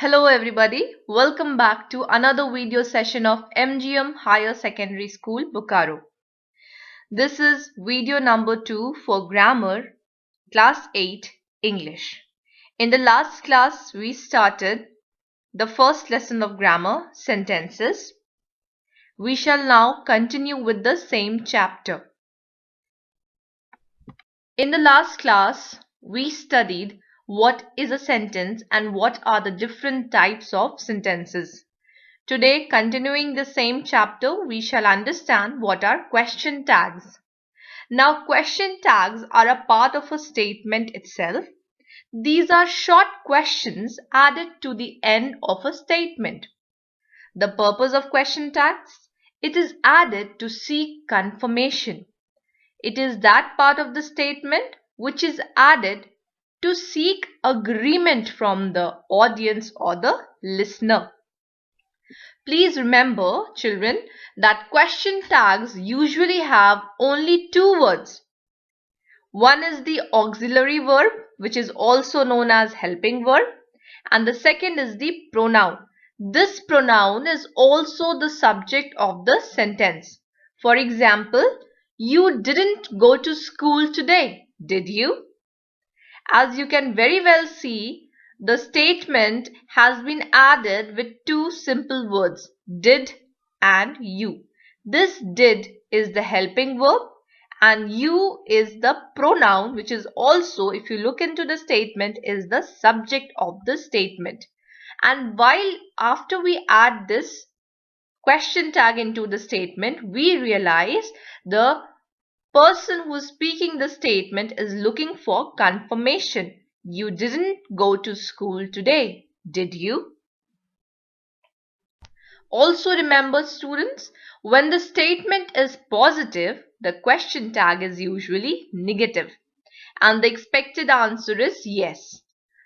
Hello everybody, welcome back to another video session of MGM Higher Secondary School, Bokaro. This is video number 2 for Grammar, Class 8, English. In the last class, we started the first lesson of grammar, sentences. We shall now continue with the same chapter. In the last class, we studied what is a sentence and what are the different types of sentences. Today, continuing the same chapter, we shall understand what are question tags. Now, question tags are a part of a statement itself. These are short questions added to the end of a statement. The purpose of question tags? It is added to seek confirmation. It is that part of the statement which is added to seek agreement from the audience or the listener. Please remember, children, that question tags usually have only two words. One is the auxiliary verb, which is also known as helping verb, and the second is the pronoun. This pronoun is also the subject of the sentence. For example, you didn't go to school today, did you? As you can very well see, the statement has been added with two simple words, did and you. This did is the helping verb and you is the pronoun, which is also, if you look into the statement, is the subject of the statement. And while after we add this question tag into the statement, we realize the person who is speaking the statement is looking for confirmation. You didn't go to school today, did you? Also remember, students, when the statement is positive, the question tag is usually negative and the expected answer is yes.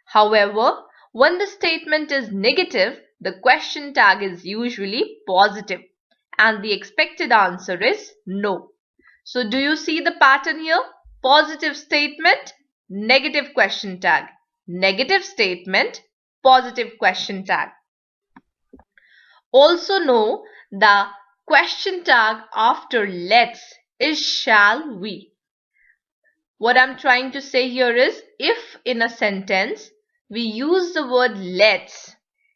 However, when the statement is negative, the question tag is usually positive and the expected answer is no. So do you see the pattern here? Positive statement, negative question tag. Negative statement, positive question tag. Also know the question tag after let's is shall we. What I'm trying to say here is, if in a sentence we use the word let's,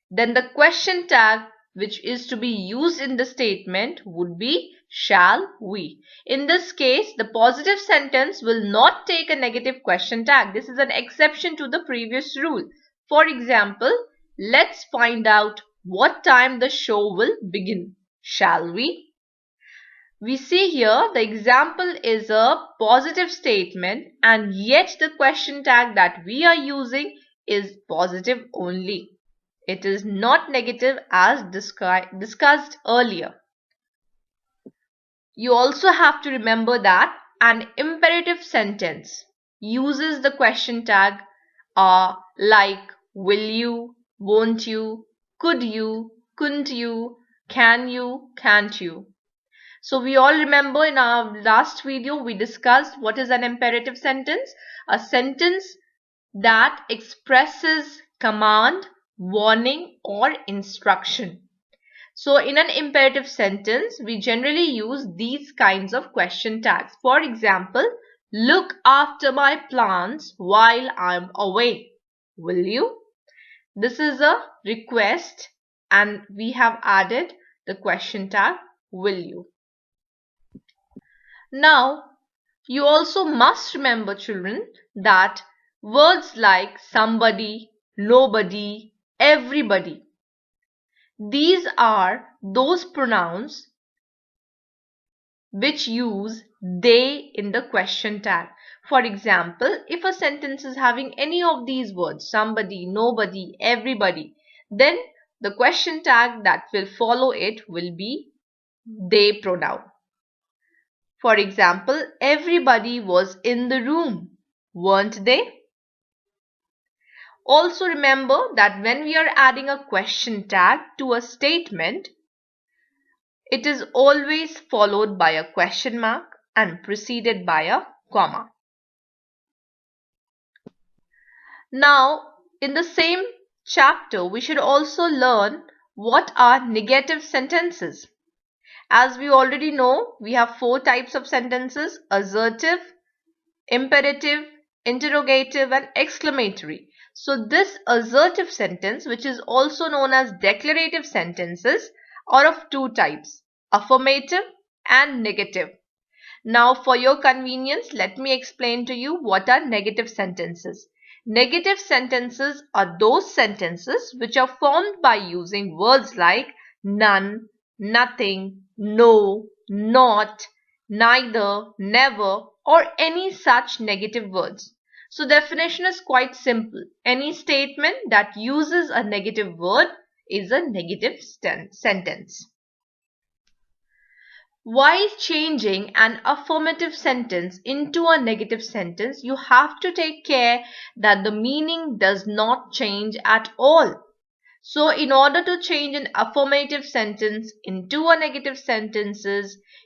then the question tag which is to be used in the statement would be shall we. In this case, the positive sentence will not take a negative question tag. This is an exception to the previous rule. For example, let's find out what time the show will begin. Shall we? We see here the example is a positive statement and yet the question tag that we are using is positive only. It is not negative as discussed earlier. You also have to remember that an imperative sentence uses the question tag like will you, won't you, could you, couldn't you, can you, can't you. So we all remember in our last video we discussed what is an imperative sentence. A sentence that expresses command, warning or instruction. So in an imperative sentence we generally use these kinds of question tags. For example, look after my plants while I'm away. Will you? This is a request and we have added the question tag will you. Now, you also must remember, children, that words like somebody, nobody, everybody, these are those pronouns which use they in the question tag. For example, if a sentence is having any of these words, somebody, nobody, everybody, then the question tag that will follow it will be they pronoun. For example, everybody was in the room, weren't they? Also remember that when we are adding a question tag to a statement, it is always followed by a question mark and preceded by a comma. Now, in the same chapter, we should also learn what are negative sentences. As we already know, we have 4 types of sentences: assertive, imperative, interrogative, and exclamatory. So this assertive sentence, which is also known as declarative sentences, are of 2 types: affirmative and negative. Now, for your convenience, let me explain to you what are negative sentences. Negative sentences are those sentences which are formed by using words like none, nothing, no, not, neither, never, or any such negative words. So definition is quite simple. Any statement that uses a negative word is a negative sentence. While changing an affirmative sentence into a negative sentence, you have to take care that the meaning does not change at all. So in order to change an affirmative sentence into a negative sentence,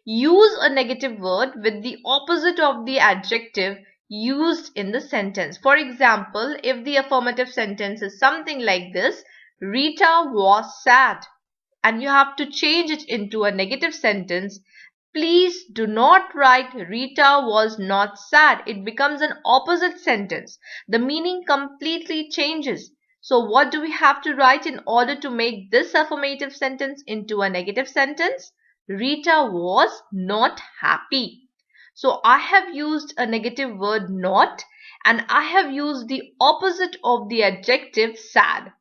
use a negative word with the opposite of the adjective used in the sentence. For example, if the affirmative sentence is something like this: Rita was sad, and you have to change it into a negative sentence, please do not write Rita was not sad. It becomes an opposite sentence. The meaning completely changes. So what do we have to write in order to make this affirmative sentence into a negative sentence? Rita was not happy. So I have used a negative word not, and I have used the opposite of the adjective sad.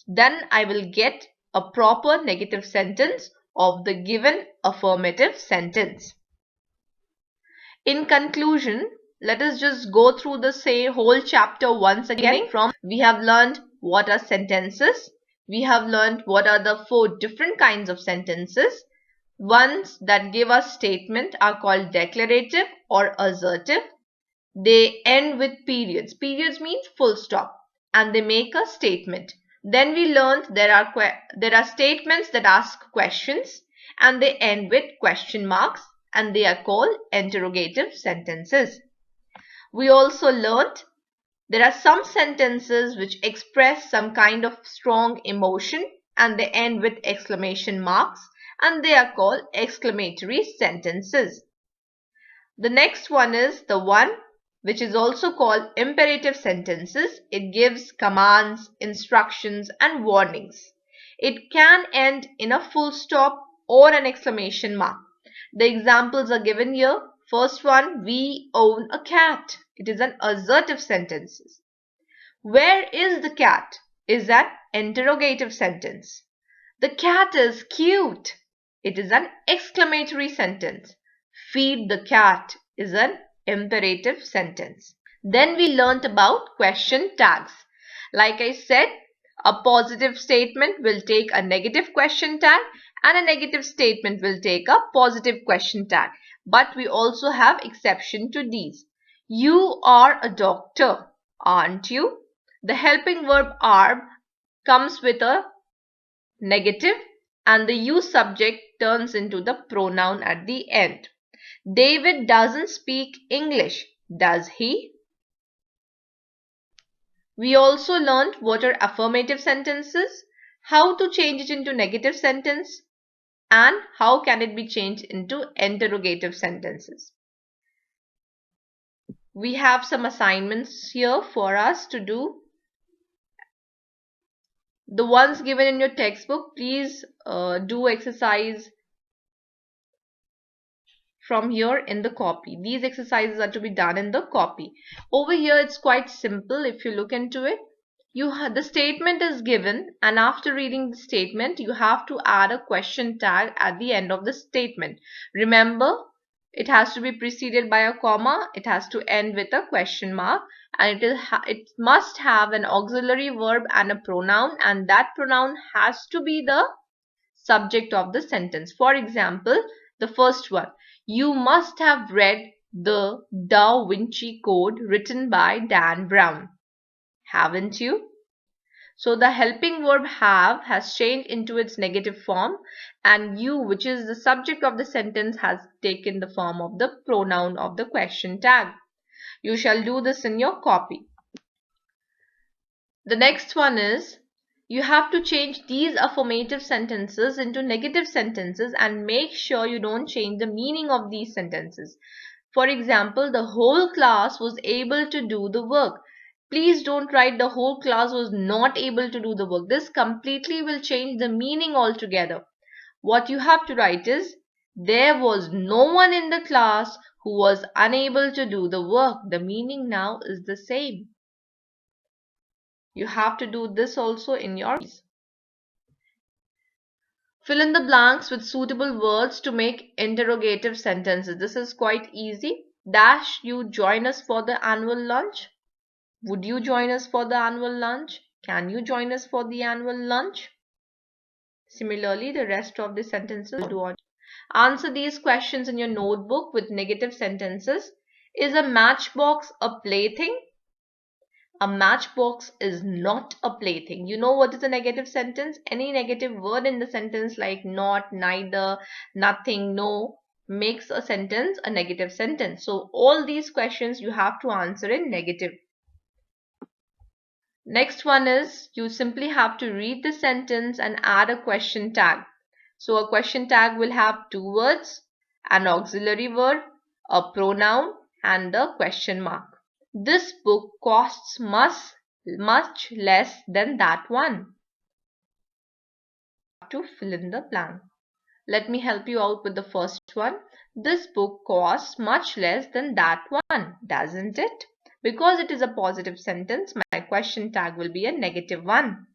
Then I will get a proper negative sentence of the given affirmative sentence. In conclusion, let us just go through the whole chapter once again. We have learned what are sentences. We have learned what are the 4 different kinds of sentences. Ones that give us statement are called declarative or assertive. They end with periods. Periods means full stop, and they make a statement. Then we learned there are statements that ask questions and they end with question marks, and they are called interrogative sentences. We also learned there are some sentences which express some kind of strong emotion and they end with exclamation marks, and they are called exclamatory sentences. The next one is the one which is also called imperative sentences. It gives commands, instructions, and warnings. It can end in a full stop or an exclamation mark. The examples are given here. First one, we own a cat. It is an assertive sentence. Where is the cat is an interrogative sentence. The cat is cute. It is an exclamatory sentence. Feed the cat is an imperative sentence. Then we learnt about question tags. Like I said, a positive statement will take a negative question tag and a negative statement will take a positive question tag. But we also have exception to these. You are a doctor, aren't you? The helping verb are comes with a negative and the you subject turns into the pronoun at the end. David doesn't speak English, does he? We also learned what are affirmative sentences, how to change it into negative sentence, and how can it be changed into interrogative sentences. We have some assignments here for us to do. The ones given in your textbook, please do exercise from here in the copy. These exercises are to be done in the copy. Over here it's quite simple. If you look into it, the statement is given, and after reading the statement you have to add a question tag at the end of the statement. Remember, it has to be preceded by a comma, it has to end with a question mark, and it must have an auxiliary verb and a pronoun, and that pronoun has to be the subject of the sentence. For example, the first one, you must have read the Da Vinci Code written by Dan Brown. Haven't you? So the helping verb have has changed into its negative form, and you, which is the subject of the sentence, has taken the form of the pronoun of the question tag. You shall do this in your copy. The next one is, You have to change these affirmative sentences into negative sentences and make sure you don't change the meaning of these sentences. For example, the whole class was able to do the work. Please don't write the whole class was not able to do the work. This completely will change the meaning altogether. What you have to write is, there was no one in the class who was unable to do the work. The meaning now is the same. You have to do this also in your piece. Fill in the blanks with suitable words to make interrogative sentences. This is quite easy. Dash, you join us for the annual lunch? Would you join us for the annual lunch? Can you join us for the annual lunch? Similarly, the rest of the sentences do on. Answer these questions in your notebook with negative sentences. Is a matchbox a plaything? A matchbox is not a plaything. You know what is a negative sentence? Any negative word in the sentence like not, neither, nothing, no makes a sentence a negative sentence. So all these questions you have to answer in negative. Next one is, you simply have to read the sentence and add a question tag. So a question tag will have two words, an auxiliary word, a pronoun, and a question mark. This book costs much less than that one. To fill in the blank. Let me help you out with the first one. This book costs much less than that one, doesn't it? Because it is a positive sentence, my question tag will be a negative one.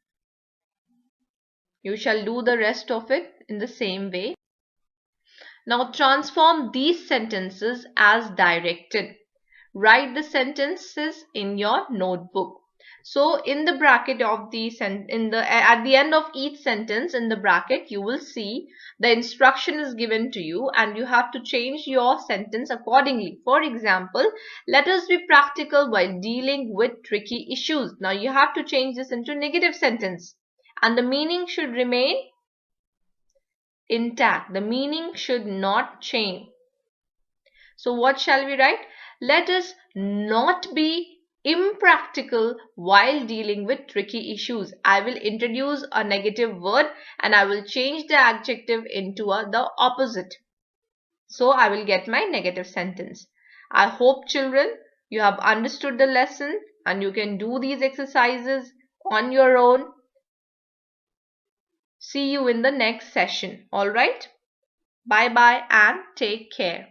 You shall do the rest of it in the same way. Now transform these sentences as directed. Write the sentences in your notebook. So in the bracket of the at the end of each sentence in the bracket, you will see the instruction is given to you and you have to change your sentence accordingly. For example, let us be practical while dealing with tricky issues. Now you have to change this into negative sentence and the meaning should remain intact. The meaning should not change. So what shall we write? Let us not be impractical while dealing with tricky issues. I will introduce a negative word and I will change the adjective into the opposite. So I will get my negative sentence. I hope children, you have understood the lesson and you can do these exercises on your own. See you in the next session. All right. Bye bye and take care.